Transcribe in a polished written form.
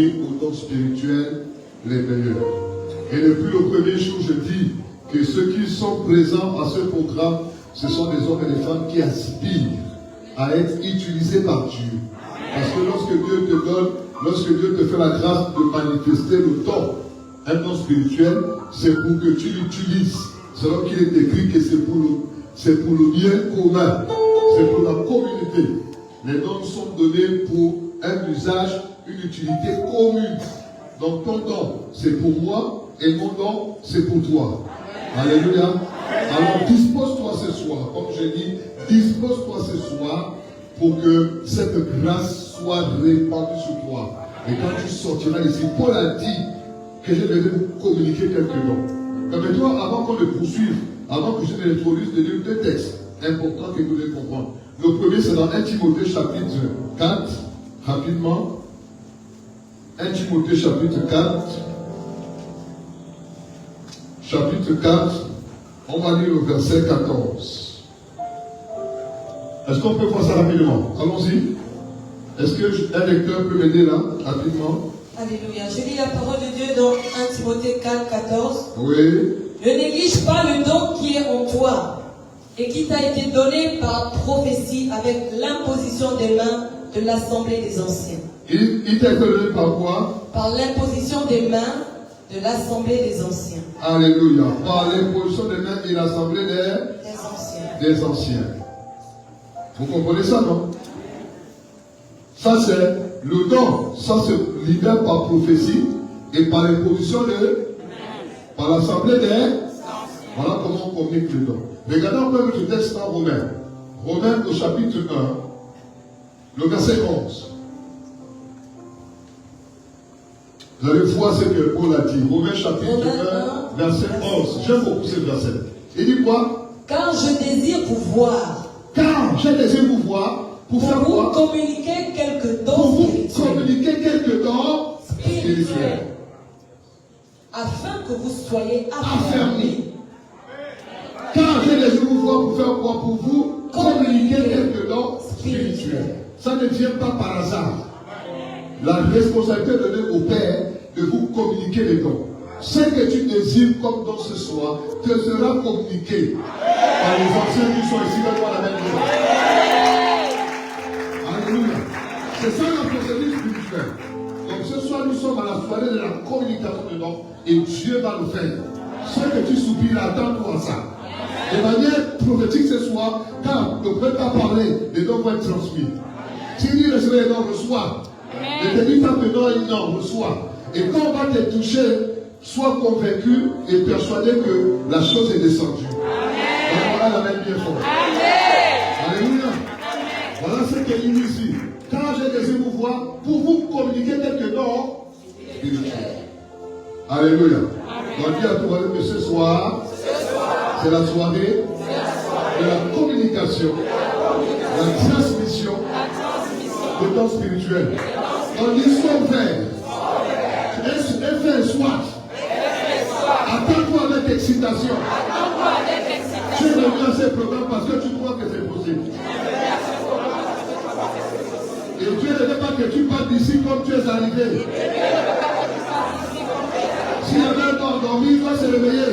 aux dons spirituels les meilleurs. Et depuis le premier jour, je dis que ceux qui sont présents à ce programme, ce sont des hommes et des femmes qui aspirent à être utilisés par Dieu. Parce que lorsque Dieu te donne, lorsque Dieu te fait la grâce de manifester le don, un don spirituel, c'est pour que tu l'utilises. Selon qu'il est écrit que c'est pour le bien commun, c'est pour la communauté. Les dons sont donnés pour un usage, une utilité commune. Donc ton don, c'est pour moi, et mon don, c'est pour toi. Alléluia. Alors dispose-toi ce soir, comme j'ai dit, dispose-toi ce soir pour que cette grâce soit répandue sur toi. Et quand tu sortiras ici, Paul a dit que je devais vous communiquer quelques dons. Permets-toi, avant qu'on le poursuive, avant que je ne l'introduise, de lire deux textes importants que vous devez comprendre. Le premier, c'est dans 1 Timothée chapitre 4, rapidement. 1 Timothée chapitre 4. Chapitre 4, on va lire le verset 14. Est-ce qu'on peut voir ça rapidement? Allons-y. Est-ce qu'un lecteur peut m'aider là, rapidement? Alléluia. Je lis la parole de Dieu dans 1 Timothée 4, 14. Oui. Ne néglige pas le don qui est en toi et qui t'a été donné par prophétie avec l'imposition des mains de l'Assemblée des Anciens. Il t'a été donné par quoi? Par l'imposition des mains de l'Assemblée des Anciens. Alléluia. Par l'imposition des mains de l'Assemblée des Anciens. Vous comprenez ça, non? Ça, c'est le don. Ça se libère par prophétie et par l'imposition par l'Assemblée des Anciens. Voilà comment on communique le don. Regardons un peu le texte dans Romains. Romains au chapitre 1, le verset 11. Vous allez voir ce que Paul a dit. Romains chapitre 1, verset 11. J'aime beaucoup ce verset. Il dit quoi? Car je désire vous voir. Car je désire vous voir. Pour faire quoi? Pour communiquer quelques dons pour vous spirituels. communiquer quelques dons spirituels. Afin que vous soyez affermis. Car je désire vous voir pour faire quoi? Pour vous communiquer quelques dons spirituels. Ça ne vient pas par hasard. La responsabilité donnée au Père de vous communiquer les dons. Ce que tu désires comme don ce soir te sera communiqué par les anciens qui sont ici dans la même maison. Alléluia. C'est ça la procédure spirituelle. Donc ce soir nous sommes à la soirée de la communication de dons et Dieu va le faire. Ce que tu soupires, attends-toi à ça. De manière prophétique ce soir, quand le prêtre a parlé, les dons vont être transmis. Si tu reçois les dons, reçois. Ne te dis pas que non, reçois. Et quand on va te toucher, sois convaincu et persuadé que la chose est descendue. Amen. Voilà la même bien fort. Alléluia. Voilà ce qu'il dit ici. Quand j'ai désiré vous voir, pour vous communiquer quelques dons spirituels. Alléluia. On dit à tout le monde que ce soir, c'est la soirée de la communication, la transmission de dons spirituels. On dit sois ouvert. Et fais un soif. Attends-toi avec excitation. Tu es venu à ce programme parce que tu crois que c'est possible. Et Dieu ne veut pas que tu partes d'ici comme tu es arrivé. S'il y avait un endormi, il doit se réveiller.